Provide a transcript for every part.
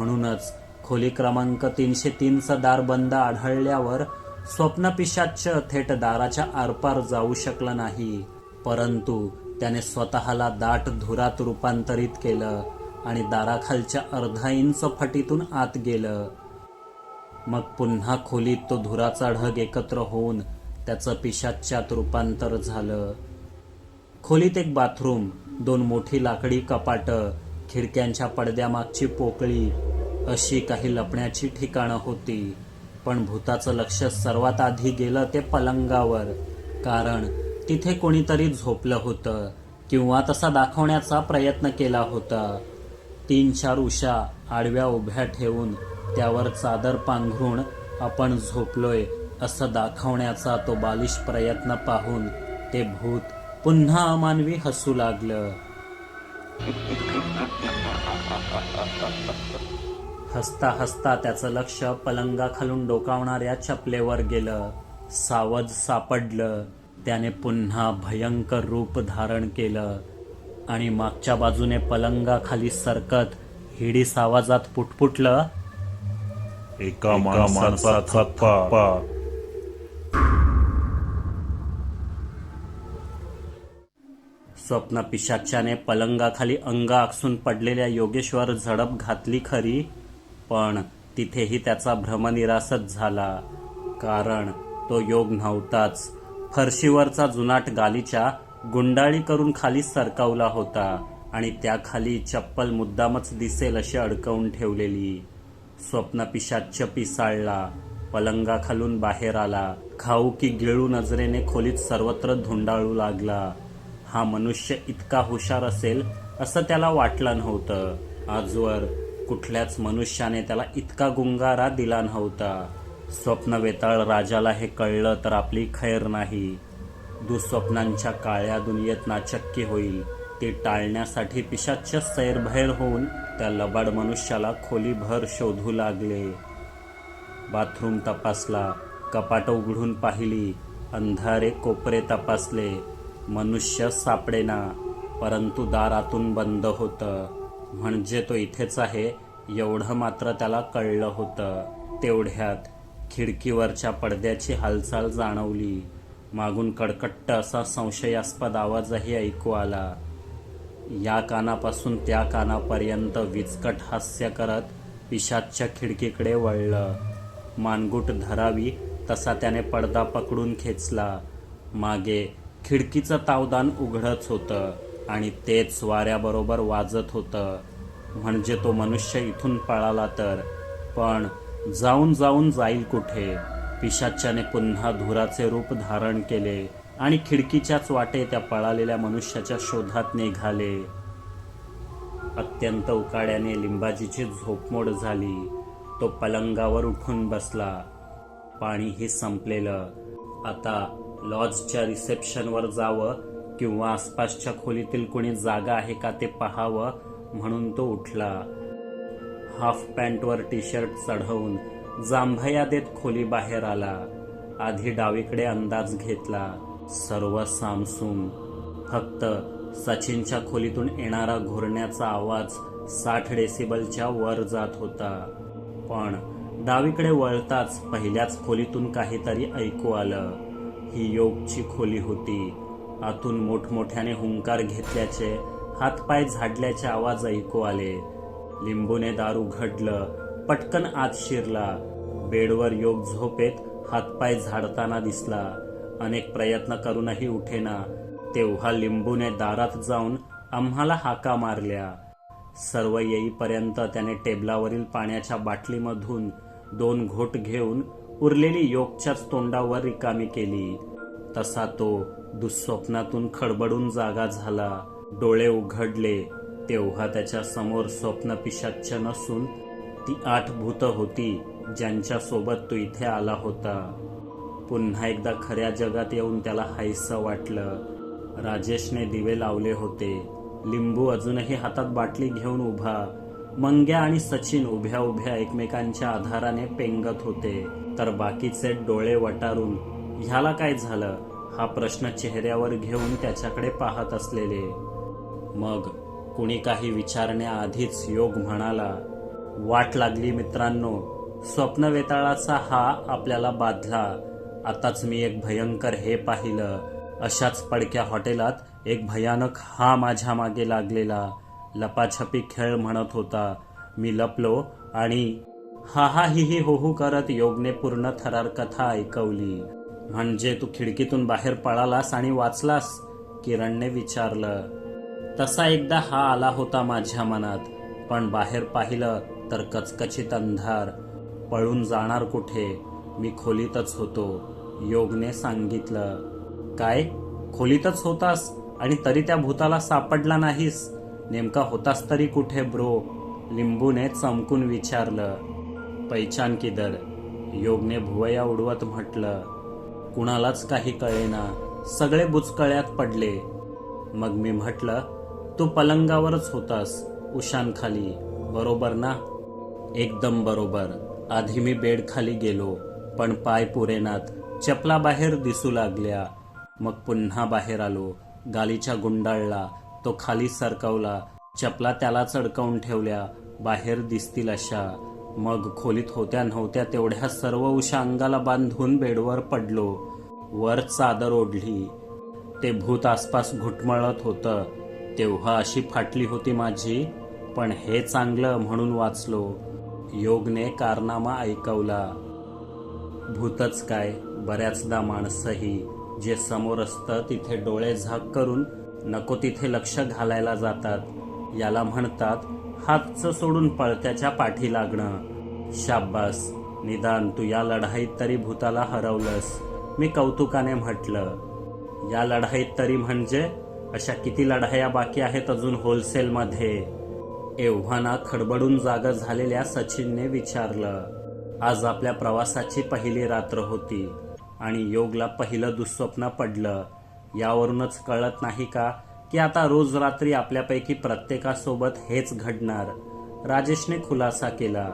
म्हणूनच खोली क्रमांक 303चं दार बंद आढळल्यावर स्वप्नपिशाच थेट दाराच्या आरपार जाऊ शकलं नाही, परंतु त्याने स्वतःला दाट धुरात रूपांतरित केलं आणि दाराखालच्या अर्धा इंच फटीतून आत गेलं. मग पुन्हा खोलीत तो धुराचा ढग एकत्र होऊन त्याचं पिशाच्यात रूपांतर झालं. खोलीत एक बाथरूम, 2 मोठी लाकडी कपाटं, खिडक्यांच्या पडद्यामागची पोकळी अशी काही लपण्याची ठिकाणं होती. पण भूताचं लक्ष सर्वात आधी गेलं ते पलंगावर, कारण तिथे कोणीतरी झोपलं होतं किंवा तसा दाखवण्याचा प्रयत्न केला होता. 3-4 उशा आडव्या उभ्या ठेवून त्यावर चादर पांघरून आपण झोपलोय असं दाखवण्याचा तो बालिश प्रयत्न पाहून ते भूत पुन्हा अमानवी हसू लागलं. हसता हसता त्याचं लक्ष पलंगाखालून डोकावणाऱ्या चपलेवर गेलं. सावज सापडलं. त्याने पुन्हा भयंकर रूप धारण केलं आणि मागच्या बाजूने पलंगाखाली सरकत हिडीस आवाजात पुटपुटलं, एका माणसाचा थप्पा. स्वप्नपिशाच्याने पलंगाखाली अंग आकसून पडलेल्या योगेशवर झडप घातली खरी, पण तिथेही त्याचा भ्रमनिरासच झाला, कारण तो योग नव्हताच. फरशीवरचा जुनाट गालीचा गुंडाळी करून खाली सरकवला होता आणि त्याखाली चप्पल मुद्दामच दिसेल अशी अडकवून ठेवलेली. स्वप्नपिशाच पिसाळला, पलंगाखालून बाहेर आला, खाऊ की गिळू नजरेने खोलीत सर्वत्र धुंडाळू लागला. हा मनुष्य इतका हुशार असेल असं त्याला वाटलं नव्हतं. आजवर कुठल्याच मनुष्याने त्याला इतका गुंगारा दिला नव्हता. स्वप्नवेताळ राजाला हे कळलं तर आपली खैर नाही. दुःस्वप्नांच्या काळ्या दुनियेत नाचक्की होईल ती टाळण्यासाठी पिशाच्च सैरभैर होऊन त्या लबाड मनुष्याला खोलीभर शोधू लागले. बाथरूम तपासला, कपाट उघडून पाहिली, अंधारे कोपरे तपासले. मनुष्य सापडेना, परंतु दार आतून बंद होतं. म्हणजे तो इथेच आहे एवढं मात्र त्याला कळलं होतं. तेवढ्यात खिडकीवरच्या पडद्याची हालचाल जाणवली. मागून कडकट्ट असा संशयास्पद आवाजही ऐकू आला. या कानापासून त्या कानापर्यंत विचकट हास्य करत पिशाच्च्या खिडकीकडे वळलं. मानगूट धरावी तसा त्याने पडदा पकडून खेचला. मागे खिडकीचं तावदान उघडच होतं आणि तेच वाऱ्याबरोबर वाजत होतं. म्हणजे तो मनुष्य इथून पळाला तर, पण जाऊन जाऊन जाईल कुठे? पिशाच्याने पुन्हा धुराचे रूप धारण केले आणि खिडकीच्याच वाटे त्या पळालेल्या मनुष्याच्या शोधात निघाले. अत्यंत उकाड्याने लिंबाजीची झोपमोड झाली. तो पलंगावर उठून बसला. पाणीही संपलेलं. आता लॉजच्या रिसेप्शनवर जावं किंवा आसपासच्या खोलीतील कोणी जागा आहे का ते पाहावं म्हणून तो उठला. हाफ पॅन्टवर टी शर्ट चढवून जांभया देत खोली बाहेर आला. आधी डावीकडे अंदाज घेतला. सर्व सामसूम. फक्त सचिनच्या खोलीतून येणारा घोरण्याचा आवाज 60 डेसिबलच्या वर जात होता. पण डावीकडे वळताच पहिल्याच खोलीतून काहीतरी ऐकू आलं. ही योगची खोली होती. आतून मोठमोठ्याने हुंकार घेतल्याचे, हातपाय झाडल्याचे आवाज ऐकू आले. लिंबूने दार उघडलं. पटकन आत शिरला. बेडवर योग झोपेत हातपाय झाडताना दिसला. अनेक प्रयत्न करूनही उठेना. तेव्हा लिंबूने दारात जाऊन आम्हाला हाका मारल्या. सर्व येईपर्यंत त्याने टेबलावरील पाण्याच्या बाटलीमधून 2 घोट घेऊन उरलेली योगच्याच तोंडावर रिकामी केली. तसा तो दुःस्वप्नातून खडबडून जागा झाला. डोळे उघडले तेव्हा त्याच्या समोर स्वप्नपिशाच्च नसून ती 8 भूत होती ज्यांच्यासोबत तो इथे आला होता. पुन्हा एकदा खऱ्या जगात येऊन त्याला हायसं वाटलं. राजेशने दिवे लावले होते. लिंबू अजूनही हातात बाटली घेऊन उभा. मंग्या आणि सचिन उभ्या उभ्या एकमेकांच्या आधाराने पेंगत होते, तर बाकीचे डोळे वटारून ह्याला काय झालं हा प्रश्न चेहऱ्यावर घेऊन त्याच्याकडे पाहत असलेले. मग कुणी काही विचारण्याआधीच योग म्हणाला, वाट लागली मित्रांनो. स्वप्न वेताळाचा हा आपल्याला बाधला. आताच मी एक भयंकर हे पाहिलं. अशाच पडक्या हॉटेलात एक भयानक हा माझ्या मागे लागलेला. लपाछपी खेळ म्हणत होता. मी लपलो आणि हा हा ही ही हो हो करत योगने पूर्ण थरार कथा ऐकवली. म्हणजे तू खिडकीतून बाहेर पळालास आणि वाचलास? किरणने विचारलं. तसा एकदा हा आला होता माझ्या मनात, पण बाहेर पाहिलं तर कचकचित अंधार. पळून जाणार कुठे? मी खोलीतच होतो, योगने सांगितलं. काय? खोलीतच होतास आणि तरी त्या भूताला सापडला नाहीस? नेमका होतास तरी कुठे ब्रो? लिंबूने चमकून विचारलं. पैचान किदर, योगने भुवया उडवत म्हटलं. कुणालाच काही कळेना, सगळे बुचकळ्यात पडले. मग मी म्हटलं, तू पलंगावरच होतास उशांखाली, बरोबर ना? एकदम बरोबर. आधी मी बेड खाली गेलो, पण पाय पुरेनात, चपला बाहेर दिसू लागल्या. मग पुन्हा बाहेर आलो, गालीच्या गुंडाळला, तो खाली सरकवला, चपला त्याला चढकवून ठेवल्या बाहेर दिसतील अशा. मग खोलीत होत्या नव्हत्या तेवढ्या सर्व उशा अंगाला बांधून बेडवर पडलो. वर चादर ओढली. ते भूत आसपास घुटमळत होतं. तेव्हा अशी फाटली होती माझी, पण हे चांगलं म्हणून वाचलो. योगने कारनामा ऐकवला. भूतच काय, बऱ्याचदा माणसंही जे समोर असतं तिथे डोळे झाक करून नको तिथे लक्ष घालायला जातात. याला म्हणतात हातचं सोडून पळत्याच्या पाठी लागणं. शाब्बास, निदान तू या लढाईत तरी भूताला हरवलंस, मी कौतुकाने म्हटलं. या लढाईत तरी म्हणजे? अशा किती लढाया बाकी आहेत अजून होलसेलमध्ये? एव्हाना खडबडून जागा झालेल्या सचिनने विचारलं. आज आपल्या प्रवासाची पहिली रात्र होती आणि योगला पहिलं दुःस्वप्न पडलं. यावरूनच कळत नाही का की आता रोज रात्री आपल्यापैकी प्रत्येकासोबत हेच घडणार, राजेशने खुलासा केला.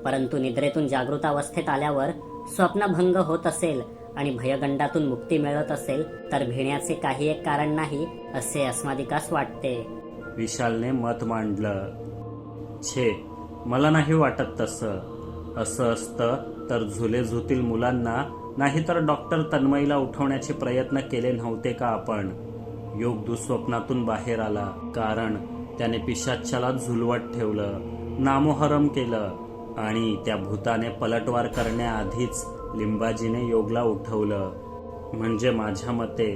परंतु निद्रेतून जागृतावस्थेत आल्यावर स्वप्नभंग होत असेल आणि भयगंडातून मुक्ती मिळत असेल तर भिण्याचे काही एक कारण नाही असे अस्मादिकास वाटते. विशालने मत मांडलं. छे, मला नाही वाटत तसं. असं असतं तर झुले झुतील मुलांना नाहीतर डॉक्टर तन्मयीला उठवण्याचे प्रयत्न केले नव्हते का आपण? योग दुःस्वप्नातून बाहेर आला कारण त्याने पिशाच्याला झुलवत ठेवलं, नामोहरम केलं आणि त्या भूताने पलटवार करण्याआधीच लिंबाजीने योगला उठवलं. म्हणजे माझ्या मते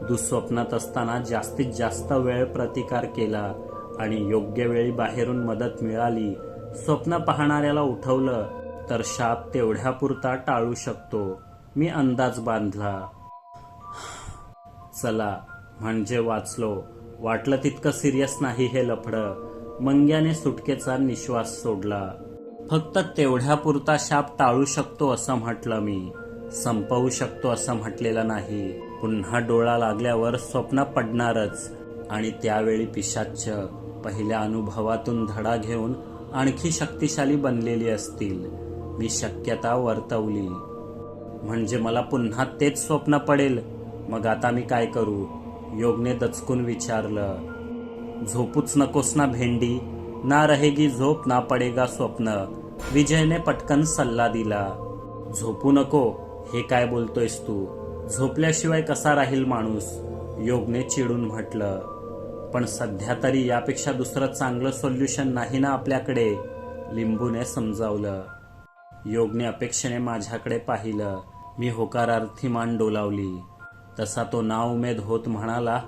दुःस्वप्नात असताना जास्तीत जास्त वेळ प्रतिकार केला आणि योग्य वेळी बाहेरून मदत मिळाली, स्वप्न पाहणाऱ्याला उठवलं तर शाप तेवढ्यापुरता टाळू शकतो, मी अंदाज बांधला. चला, म्हणजे वाचलो. वाटलं तितकं सिरियस नाही हे लफडं. मंग्याने सुटकेचा निश्वास सोडला. फक्त तेवढ्यापुरता शाप टाळू शकतो असं म्हटलं मी, संपवू शकतो असं म्हटलेलं नाही. पुन्हा डोळा लागल्यावर स्वप्न पडणारच आणि त्यावेळी पिशाच्च पहिल्या अनुभवातून धडा घेऊन आणखी शक्तिशाली बनलेली असतील. मी शक्यता वर्तवली. म्हणजे मला पुन्हा तेच स्वप्न पडेल? मग आता मी काय करू? योगने दचकून विचारलं. झोपूच नकोस ना भेंडी, ना रहेगी झोप ना पडेगा स्वप्न, विजयने पटकन सल्ला दिला. झोपू नको हे काय बोलतोयस तू? झोपल्याशिवाय कसा राहील माणूस? योगने चिडून म्हटलं. पण सध्या तरी यापेक्षा दुसरं चांगलं सोल्युशन नाही ना आपल्याकडे, लिंबूने समजावलं. योगने अपेक्षेने माझ्याकडे पाहिलं. मी होकारार्थी मान डोलावली. तसा तो नाउमेद होत म्हणाला,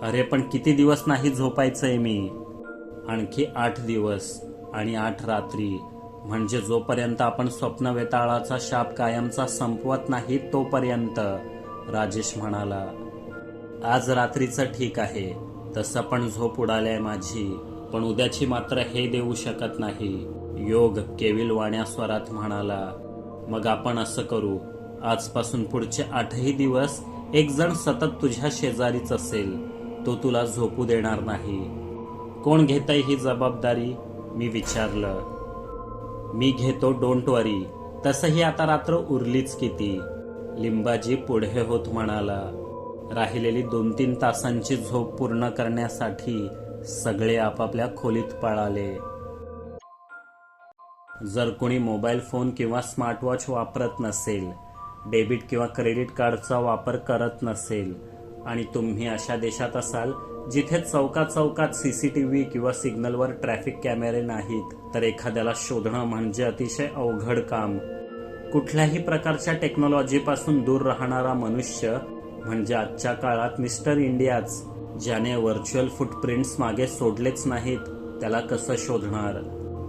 अरे पण किती दिवस नाही झोपायचंय मी? आणखी 8 दिवस आणि 8 रात्री, म्हणजे जोपर्यंत आपण स्वप्न वेताळाचा शाप कायमचा संपवत नाही तोपर्यंत, राजेश म्हणाला. आज रात्रीचं ठीक आहे, तसं पण झोप उडालीय माझी, पण उद्याची मात्र हे देऊ शकत नाही, योग केविलवाण्या स्वरात म्हणाला. मग आपण असं करू, आजपासून पुढचे 8ही दिवस एक जण सतत तुझ्या शेजारीच असेल, तो तुला झोपू देणार नाही. कोण घेतंय ही जबाबदारी? मी विचारलं. मी घेतो, डोंट वरी. तसंही आता रात्र उरलीच किती, लिंबाजी पुढे होत म्हणाला. राहिलेली 2-3 तासांची झोप पूर्ण करण्यासाठी सगळे आपापल्या खोलीत पळाले. जर कोणी मोबाईल फोन किंवा स्मार्टवॉच वापरत नसेल, डेबिट किंवा क्रेडिट कार्डचा वापर करत नसेल आणि तुम्ही अशा देशात असाल जिथे चौकात सीसीटीव्ही किंवा सिग्नलवर ट्रॅफिक कॅमेरे नाहीत, तर एखाद्याला शोधणं म्हणजे अतिशय अवघड काम. कुठल्याही प्रकारच्या टेक्नॉलॉजीपासून दूर राहणारा मनुष्य म्हणजे आजच्या काळात मिस्टर इंडियाच. ज्याने व्हर्च्युअल फुटप्रिंट्स मागे सोडलेच नाहीत, त्याला कसं शोधणार?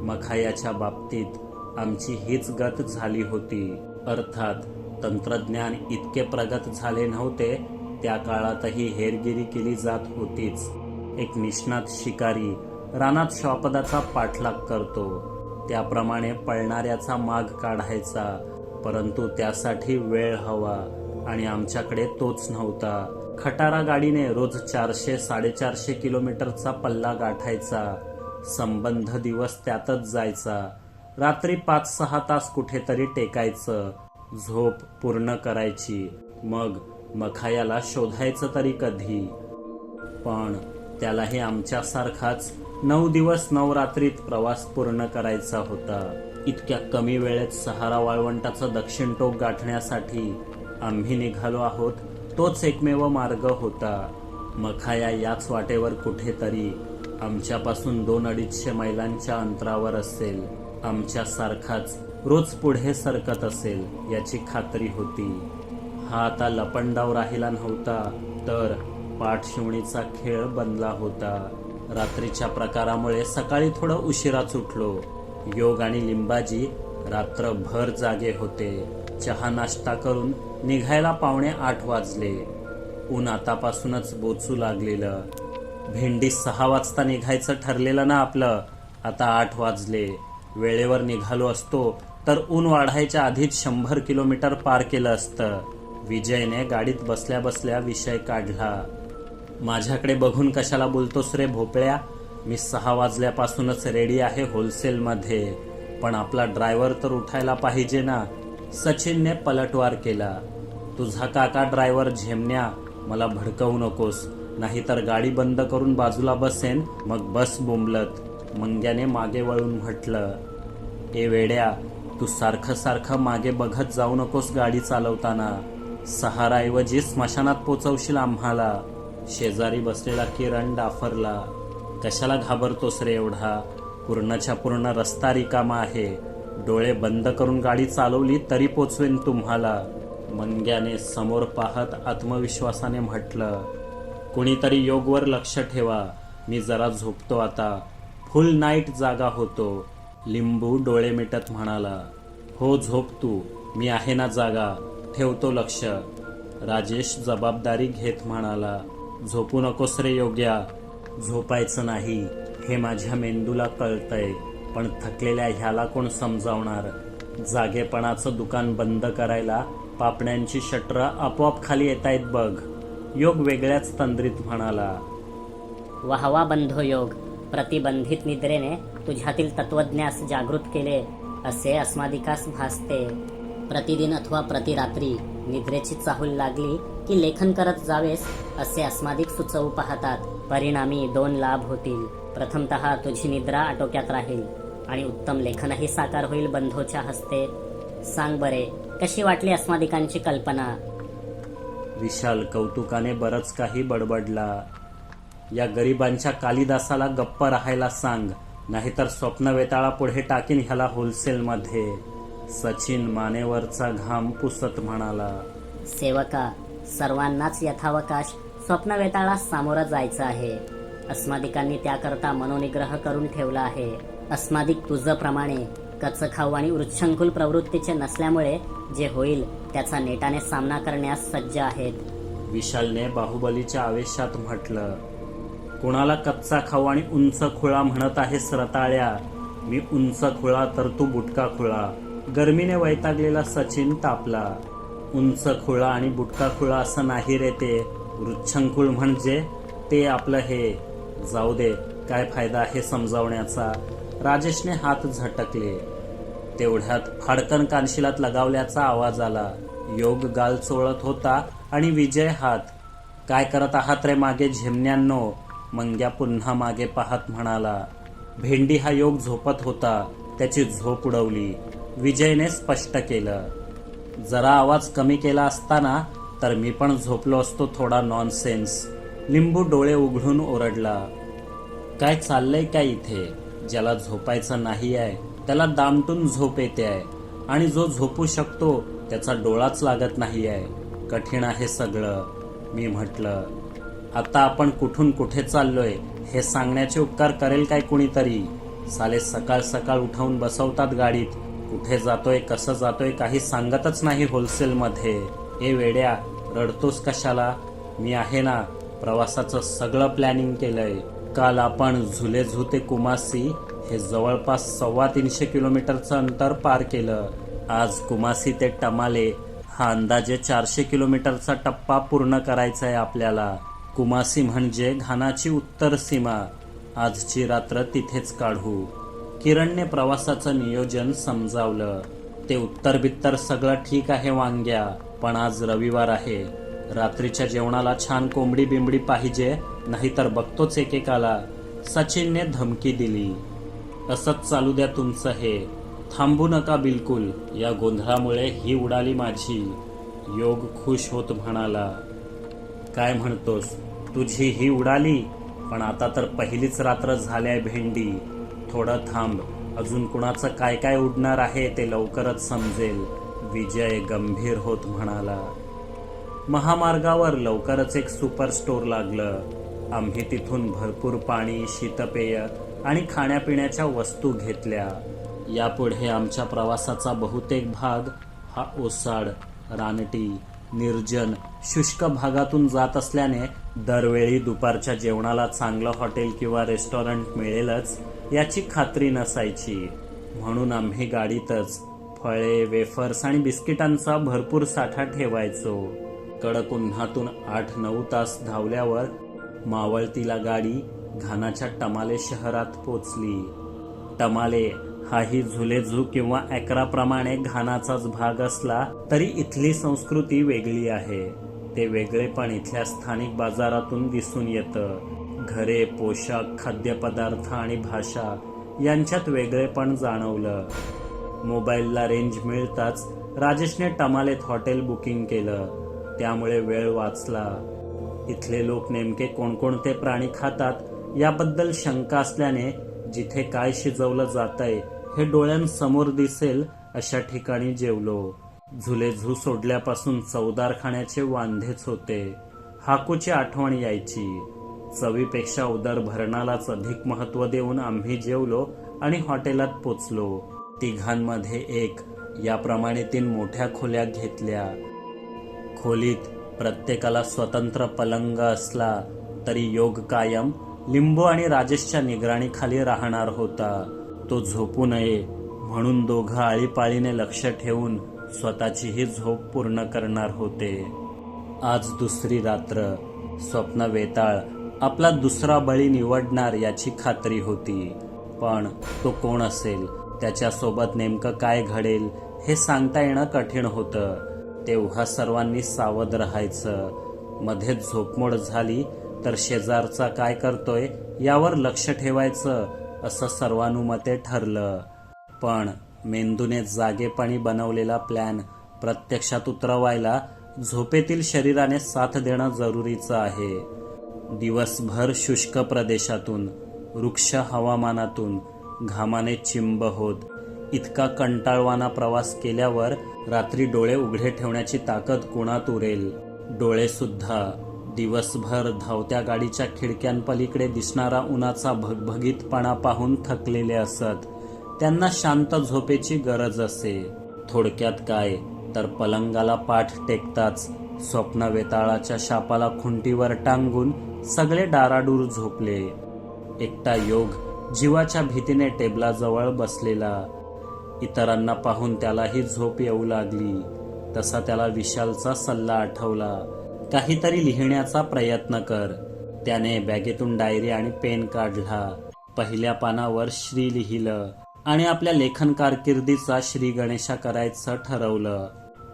मखायाच्या बाबतीत आमची हीच गत झाली होती. अर्थात तंत्रज्ञान इतके प्रगत झाले नव्हते. त्या काळातही हेरगिरी केली जात होतीच. एक निष्णात शिकारी रानात श्वापदाचा पाठलाग करतो, त्याप्रमाणे पळणाऱ्याचा माग काढायचा. परंतु त्यासाठी वेळ हवा आणि आमच्याकडे तोच नव्हता. खटारा गाडीने रोज 400-450 किलोमीटरचा पल्ला गाठायचा. संबंध दिवस त्यातच जायचा. रात्री 5-6 तास कुठेतरी टेकायचं, झोप पूर्ण करायची. मग मखायाला शोधायचं तरी कधी? पण त्यालाही आमच्यासारखाच 9 दिवस 9 रात्रीत प्रवास पूर्ण करायचा होता. इतक्या कमी वेळेत सहारा वाळवंटाचं दक्षिण टोक गाठण्यासाठी आम्ही निघालो आहोत. तोच एकमेव मार्ग होता. मखाया याच वाटेवर कुठेतरी आमच्यापासून 200-250 मैलांच्या अंतरावर असेल. आमच्यासारखाच रोज पुढे सरकत असेल याची खात्री होती. हा आता लपंडाव राहिला नव्हता, तर पाठशिवणीचा खेळ बनला होता. रात्रीच्या प्रकारामुळे सकाळी थोडं उशिराच उठलो. योग आणि लिंबाजी रात्रभर जागे होते. चहा नाश्ता करून निघायला 7:45 वाजले. ऊन आतापासूनच बोचू लागलेलं. भेंडी 6 वाजता निघायचं ठरलेलं ना आपलं. आता 8 वाजले. वेळेवर निघालो असतो तर ऊन वाढायच्या आधीच 100 किलोमीटर पार केलं असतं. विजयने गाडीत बसल्या बसल्या विषय काढला. माझ्याकडे बघून कशाला बोलतोस रे भोपळ्या? मी 6 वाजल्यापासूनच रेडी आहे होलसेलमध्ये. पण आपला ड्रायव्हर तर उठायला पाहिजे ना. सचिनने पलटवार केला. तुझा काका ड्रायव्हर झेमण्या, मला भडकवू नकोस, नाहीतर गाडी बंद करून बाजूला बसेन, मग बस बोंबलत. मंग्याने मागे वळून म्हटलं, ए वेड्या, तू सारखं मागे बघत जाऊ नकोस गाडी चालवताना. सहाराऐवजी स्मशानात पोचवशील आम्हाला. शेजारी बसलेला किरण डाफरला. कशाला घाबरतोस रे एवढा? पूर्णच्या पूर्ण रस्ता रिकामा आहे. डोळे बंद करून गाडी चालवली तरी पोचवेन तुम्हाला. मंग्याने समोर पाहत आत्मविश्वासाने म्हटलं, कुणीतरी योगवर लक्ष ठेवा. मी जरा झोपतो आता. फुल नाईट जागा होतो. लिंबू डोळे मिटत म्हणाला, हो झोप तू, मी आहे ना जागा, ठेवतो लक्ष. राजेश जबाबदारी घेत म्हणाला, झोपू नकोस रे योग्या. झोपायचं नाही हे माझ्या मेंदूला कळतंय, पण थकलेल्या ह्याला कोण समजावणार? जागेपणाचं दुकान बंद करायला पापण्यांची शटरं आपोआप खाली येतायत बघ. योग वेगळ्याच तंद्रीत म्हणाला, वाहवा बंधो योग. प्रतिबंधित निद्रेने तुझ्यातील तत्वज्ञास जागृत केले असे अस्मादिकास भासते. प्रतिदिन अथवा प्रतिरात्री निद्रेची चाहूल लागली की लेखन करत जावेस असे अस्मादिक सुचवू पाहतात. परिणामी 2 लाभ होतील. प्रथमतः तुझी निद्रा आटोक्यात राहील आणि उत्तम लेखनही साकार होईल बंधोच्या हस्ते. सांग बरे, कशी वाटली अस्मादिकांची कल्पना? विशाल कौतुकाने बरंच काही बडबडला. या गरिबांच्या कालिदासाला गप्प राहायला सांग, नाहीतर स्वप्न वेताळा पुढे टाकीन ह्याला होलसेलमध्ये. सचिन मानेवरचा घाम पुसत म्हणाला, सेवका, सर्वांनाच यथावकाश स्वप्न वेताळास सामोरं जायचं आहे. अस्मादिकांनी त्याकरता मनोनिग्रह करून ठेवला आहे. अस्मादिक तुझप्रमाणे कचखाऊ आणि उच्छृंखल प्रवृत्तीचे नसल्यामुळे जे होईल त्याचा नेटाने सामना करण्यास सज्ज आहेत. विशालने बाहुबलीच्या आवेशात म्हटलं, कुणाला कच्चा खाऊ आणि उंच खुळा म्हणत आहेस रताळ्या? मी उंच खुळा तर तू बुटका खुळा. गर्मीने वैतागलेला सचिन तापला. उंच खुळा आणि बुटका खुळा असं नाही रे ते. वृच्छंकुळ म्हणजे ते आपलं हे. जाऊ दे, काय फायदा आहे समजावण्याचा. राजेशने हात झटकले. तेवढ्यात फाडकन कानशिलात लगावल्याचा आवाज आला. योग गाल चोळत होता आणि विजय हात. काय करत आहात रे मागे झेमण्यांनो? मंग्या पुन्हा मागे पाहत म्हणाला. भेंडी हा योग झोपत होता. त्याची झोप उडवली. विजयने स्पष्ट केलं. जरा आवाज कमी केला असताना तर मी पण झोपलो असतो थोडा नॉनसेन्स. लिंबू डोळे उघडून ओरडला. काय चाललंय काय इथे? ज्याला झोपायचं नाही आहे त्याला दामटून झोप येते आहे आणि जो झोपू शकतो त्याचा डोळाच लागत नाही आहे. कठीण आहे सगळं. मी म्हटलं, आता आपण कुठून कुठे चाललोय हे सांगण्याचे उपकार करेल काय कुणीतरी? साले सकाळ सकाळ उठवून बसवतात गाडीत. कुठे जातोय कसं जातोय काही सांगतच नाही होलसेलमध्ये. ए वेड्या, रडतोस कशाला? मी आहे ना, प्रवासाचं सगळं प्लॅनिंग केलंय. काल आपण झुलेझू ते कुमासी हे जवळपास 350 किलोमीटरचं अंतर पार केलं. आज कुमासी ते टमाले हा अंदाजे 400 किलोमीटरचा टप्पा पूर्ण करायचा आहे आपल्याला. कुमासी म्हणजे घानाची उत्तर सीमा. आजची रात्र तिथेच काढू. किरणने प्रवासाचं नियोजन समजावलं. ते उत्तर बित्तर सगळं ठीक आहे वांग्या, पण आज रविवार आहे. रात्रीच्या जेवणाला छान कोंबडी बिंबडी पाहिजे, नाहीतर बघतोच एकेकाला. सचिनने धमकी दिली. असंच चालू द्या तुमचं हे, थांबू नका बिलकुल. या गोंधळामुळे ही उडाली माझी. योग खुश होत म्हणाला. काय म्हणतोस? तुझी ही उडाली? पण आता तर पहिलीच रात्र झालीय भेंडी. थोडं थांब, अजून कुणाचं काय काय उडणार आहे ते लवकरच समजेल. विजय गंभीर होत म्हणाला. महामार्गावर लवकरच एक सुपर स्टोअर लागलं. आम्ही तिथून भरपूर पाणी, शीतपेय आणि खाण्यापिण्याच्या वस्तू घेतल्या. यापुढे आमच्या प्रवासाचा बहुतेक भाग हा ओसाड, रानटी, निर्जन, शुष्क भागातून जात असल्याने दरवेळी दुपारच्या जेवणाला चांगलं हॉटेल किंवा रेस्टॉरंट मिळेलच याची खात्री नसायची. म्हणून आम्ही गाडीतच फळे, वेफर्स आणि बिस्किटांचा भरपूर साठा ठेवायचो. कडक उन्हातून 8-9 तास धावल्यावर मावळतीला गाडी घानाच्या टमाले शहरात पोचली. टमाले हाही झुलेझू किंवा ॲक्राप्रमाणे घानाचाच भाग असला तरी इथली संस्कृती वेगळी आहे. ते वेगळेपण इथल्या स्थानिक बाजारातून दिसून येतं. घरे, पोशाख, खाद्यपदार्थ आणि भाषा यांच्यात वेगळेपण जाणवलं. मोबाईलला रेंज मिळताच राजेशने टमालेत हॉटेल बुकिंग केलं. त्यामुळे वेळ वाचला. इथले लोक नेमके कोणकोणते प्राणी खातात याबद्दल शंका असल्याने जिथे काय शिजवलं जातंय हे डोळ्यांसमोर दिसेल अशा ठिकाणी जेवलो. झुलेझू सोडल्यापासून चवदार खाण्याचे वांधेच होते. हाकूची आठवण यायची. चवीपेक्षा उदरभरणालाच अधिक महत्त्व देऊन आम्ही जेवलो आणि हॉटेलात पोचलो. तिघांमध्ये एक याप्रमाणे 3 मोठ्या खोल्या घेतल्या. खोलीत प्रत्येकाला स्वतंत्र पलंग असला तरी योग कायम लिंबू आणि राजेशच्या निगराणीखाली राहणार होता. तो झोपू नये म्हणून दोघं आळीपाळीने लक्ष ठेवून स्वतःचीही झोप पूर्ण करणार होते. आज दुसरी रात्र. स्वप्न वेताळ आपला दुसरा बळी निवडणार याची खात्री होती. पण तो कोण असेल, त्याच्यासोबत नेमकं काय घडेल हे सांगता येणं कठीण होतं. तेव्हा सर्वांनी सावध राहायचं. मध्येच झोपमोड झाली तर शेजारचा काय करतोय यावर लक्ष ठेवायचं असं सर्वानुमते ठरलं. पण मेंदूने जागेपणी बनवलेला प्लॅन प्रत्यक्षात उतरवायला झोपेतील शरीराने साथ देणं जरुरीचं आहे. दिवसभर शुष्क प्रदेशातून, वृक्ष हवामानातून घामाने चिंब होत इतका कंटाळवाना प्रवास केल्यावर रात्री डोळे उघडे ठेवण्याची ताकद कुणात उरेल? डोळे सुद्धा दिवसभर धावत्या गाडीच्या खिडक्यांपलीकडे दिसणारा उन्हाचा भगभगीतपणा पाहून थकलेले असत. त्यांना शांत झोपेची गरज असे. थोडक्यात काय तर पलंगाला पाठ टेकताच स्वप्न वेताळाच्या शापाला खुंटीवर टांगून सगळे डाराडूर झोपले. एकटा योग जीवाच्या भीतीने टेबलाजवळ बसलेला. इतरांना पाहून त्यालाही झोप येऊ लागली. तसा त्याला विशालचा सल्ला आठवला. काहीतरी लिहिण्याचा प्रयत्न कर. त्याने बॅगेतून डायरी आणि पेन काढला. पहिल्या पानावर श्री लिहिलं आणि आपल्या लेखन कारकिर्दीचा श्री गणेशा करायचं ठरवलं.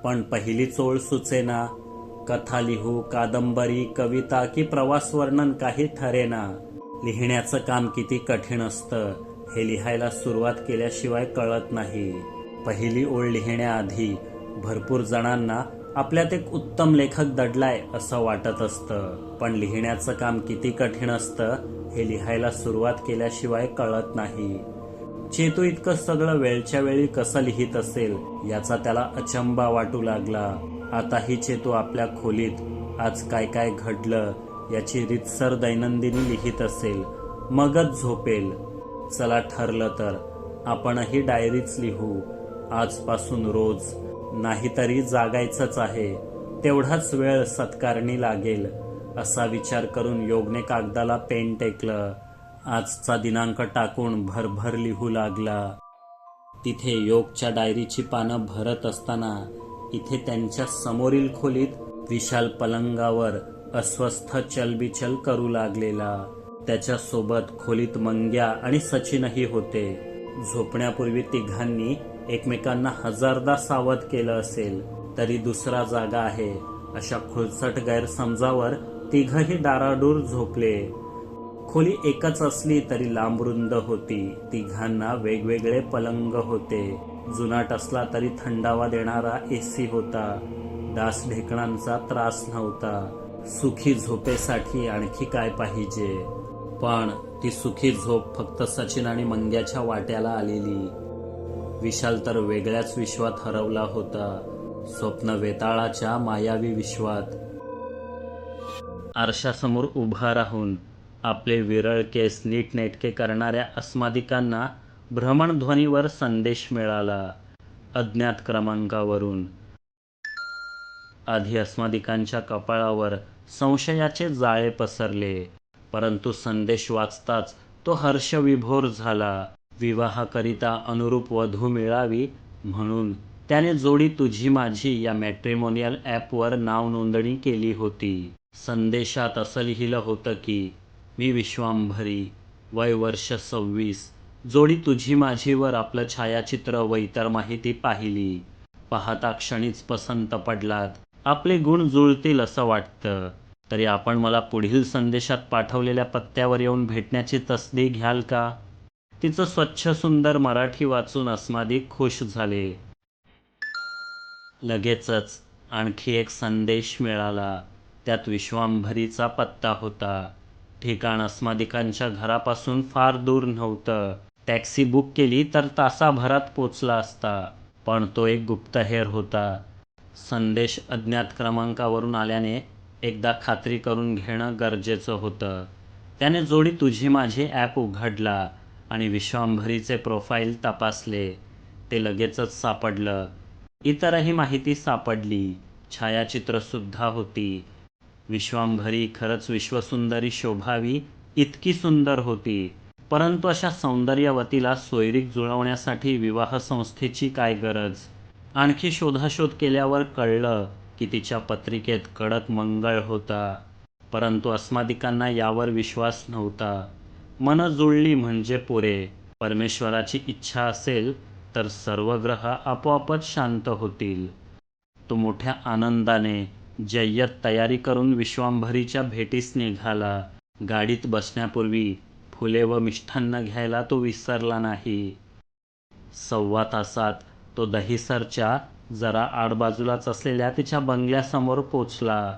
पण पहिलीच ओळ सुचेना. कथा लिहू, कादंबरी, कविता की प्रवास वर्णन काही ठरेना. लिहिण्याचं काम किती कठीण असतं हे लिहायला सुरुवात केल्याशिवाय कळत नाही. पहिली ओळ लिहिण्याआधी भरपूर जणांना आपल्यात एक उत्तम लेखक दडलाय असं वाटत असतं. पण लिहिण्याचं काम किती कठीण असतं हे लिहायला सुरुवात केल्याशिवाय कळत नाही. चेतू इतकं सगळं वेळच्या वेळी कसं लिहित असेल याचा त्याला अचंबा वाटू लागला. आताही चेतू आपल्या खोलीत आज काय काय घडलं याची रीतसर दैनंदिनी लिहित असेल, मगच झोपेल. चला ठरलं तर आपणही डायरीच लिहू आजपासून रोज. नाहीतरी जागायचंच आहे, तेवढाच वेळ सत्कारणी लागेल असा विचार करून योगने कागदाला पेन टेकलं. आजचा दिनांक टाकून भरभर लिहू लागला. तिथे योगच्या डायरीची पानं भरत असताना इथे त्यांच्या समोरील खोलीत विशाल पलंगावर अस्वस्थ चलबिचल करू लागलेला. त्याच्यासोबत खोलीत मंग्या आणि सचिनही होते. झोपण्यापूर्वी तिघांनी एकमेकांना हजारदा सावध केलं असेल तरी दुसरा जागा आहे अशा खुळचट गैरसमजावर तिघही डाराडूर झोपले. खोली एकच असली तरी लांबरुंद होती. तिघांना वेगवेगळे पलंग होते. जुनाट असला तरी थंडावा देणारा एसी होता. डास ढेकणांचा त्रास नव्हता. सुखी झोपेसाठी आणखी काय पाहिजे. पण ती सुखी झोप फक्त सचिन आणि मंग्याच्या वाट्याला आलेली. विशाल तर वेगळ्याच विश्वात हरवला होता, स्वप्न वेताळाच्या मायावी विश्वात. आरशासमोर उभा राहून आपले विरळ केस नीटनेटके करणाऱ्या अस्मादिकांना भ्रमणध्वनीवर संदेश मिळाला अज्ञात क्रमांकावरून. आधी अस्मादिकांच्या कपाळावर संशयाचे जाळे पसरले, परंतु संदेश वाचताच तो हर्षविभोर झाला. विवाहाकरिता अनुरूप वधू मिळावी म्हणून त्याने जोडी तुझी माझी या मॅट्रिमोनियल ॲपवर नाव नोंदणी केली होती. संदेशात असं लिहिलं होतं की मी विश्वांभरी, वय वर्ष 26, जोडी तुझी माझीवर आपलं छायाचित्र व इतर माहिती पाहिली. पाहता क्षणीच पसंत पडलात. आपले गुण जुळतील असं वाटतं. तरी आपण मला पुढील संदेशात पाठवलेल्या पत्त्यावर येऊन भेटण्याची तसदी घ्याल का? तिचं स्वच्छ सुंदर मराठी वाचून अस्मादिक खुश झाले. लगेचच आणखी एक संदेश मिळाला. त्यात विश्वांभरीचा पत्ता होता. ठिकाण अस्मादिकांच्या घरापासून फार दूर नव्हतं. टॅक्सी बुक केली तर तासाभरात पोचला असता, पण तो एक गुप्तहेर होता. संदेश अज्ञात क्रमांकावरून आल्याने एकदा खात्री करून घेणं गरजेचं होतं. त्याने जोडी तुझी माझी ॲप उघडला आणि विश्वांभरीचे प्रोफाईल तपासले. ते लगेचच सापडलं. इतरही माहिती सापडली. छायाचित्रसुद्धा होती. विश्वांभरी खरंच विश्वसुंदरी शोभावी इतकी सुंदर होती, परंतु अशा सौंदर्यवतीला सोयरीक जुळवण्यासाठी विवाहसंस्थेची काय गरज. आणखी शोधाशोध केल्यावर कळलं की तिच्या पत्रिकेत कडक मंगळ होता, परंतु अस्मादिकांना यावर विश्वास नव्हता. मन जुळली म्हणजे पुरे. परमेश्वराची इच्छा असेल तर सर्व ग्रह आपोआपच शांत होतील. तो मोठ्या आनंदाने जय्यत तयारी करून विश्वांभरीच्या भेटीस निघाला. गाडीत बसण्यापूर्वी फुले व मिष्ठान्न घ्यायला तो विसरला नाही. 1.25 तासात तो दहिसरच्या जरा आडबाजूलाच असलेल्या तिच्या बंगल्यासमोर पोचला.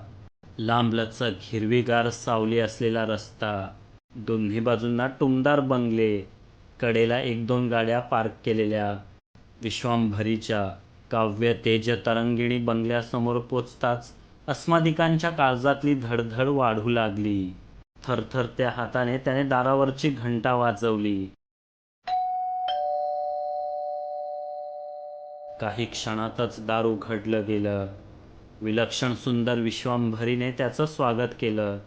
लांबलचक हिरवीगार सावली असलेला रस्ता, दोन्ही बाजूंना टुमदार बंगले, कडेला 1-2 गाड्या पार्क केलेल्या. विश्वांभरीच्या काव्य तेज तरंगिणी बंगल्यासमोर पोचताच अस्मादिकांच्या काळजातली धडधड वाढू लागली. थरथरत्या हाताने त्याने दारावरची घंटा वाजवली. काही क्षणातच दार उघडलं गेलं. विलक्षण सुंदर विश्वांभरीने त्याचं स्वागत केलं.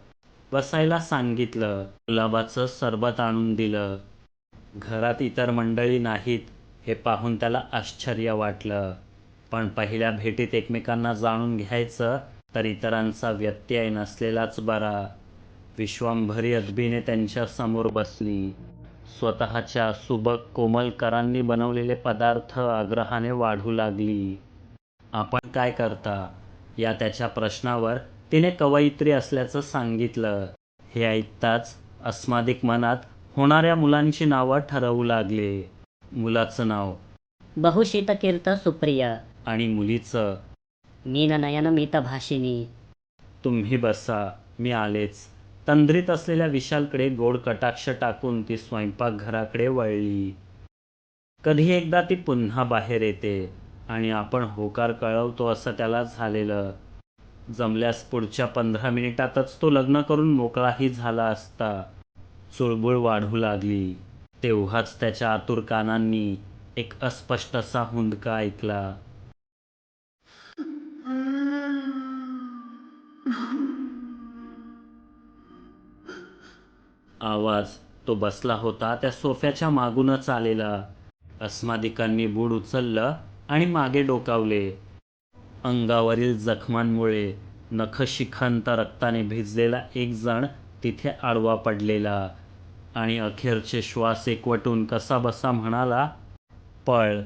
बसायला सांगितलं. गुलाबाचं सरबत आणून दिलं. घरात इतर मंडळी नाहीत हे पाहून त्याला आश्चर्य वाटलं. पण पहिल्या भेटीत एकमेकांना जाणून घ्यायचं तर इतरांचा व्यत्यय नसलेलाच बरा. विश्वांभरी अदबीने त्यांच्या समोर बसली. स्वतःच्या सुबक कोमल करांनी बनवलेले पदार्थ आग्रहाने वाढू लागली. आपण काय करता या त्याच्या प्रश्नावर तिने कवयित्री असल्याचं सांगितलं. हे ऐकताच अस्मादिक मनात होणाऱ्या मुलांची नावं ठरवू लागले. मुलाचं नाव बहुशीतकीर्त सुप्रिय, आणि मुलीचं. मीननयन मितभाषिणी. तुम्ही बसा, मी आलेच. तंद्रीत असलेल्या विशालकडे गोड कटाक्ष टाकून ती स्वयंपाकघराकडे वळली. कधी एकदा ती पुन्हा बाहेर येते आणि आपण होकार कळवतो असं त्याला झालेलं. जमल्यास पुढच्या 15 मिनिटातच तो लग्न करून मोकळाही झाला असता. चुळबुळ वाढू लागली. तेव्हाच त्याच्या आतुर कानांनी एक अस्पष्टसा हुंदका ऐकला. आवाज तो बसला होता त्या सोफ्याच्या मागूनच आलेला. अस्मादिकांनी बूड उचललं आणि मागे डोकावले. अंगावरील जखमांमुळे नखशिखांत रक्ताने भिजलेला एक जण तिथे आडवा पडलेला आणि अखेरचे श्वास एकवटून कसाबसा म्हणाला, पळ,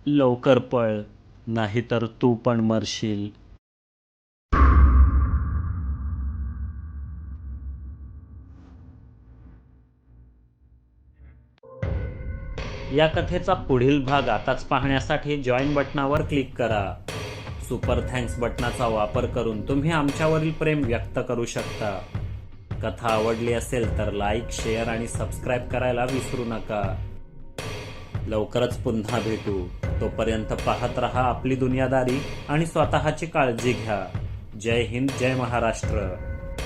लवकर पळ, नाहीतर तू पण मरशील. या कथेचा पुढील भाग आताच पाहण्यासाठी जॉईन बटनावर क्लिक करा. सुपर थँक्स बटनाचा वापर करून तुम्ही आमच्यावरील प्रेम व्यक्त करू शकता. कथा आवडली असेल तर लाईक, शेअर आणि सबस्क्राईब करायला विसरू नका. लवकरच पुन्हा भेटू. तोपर्यंत पाहत रहा आपली दुनियादारी आणि स्वतःची काळजी घ्या. जय हिंद, जय महाराष्ट्र.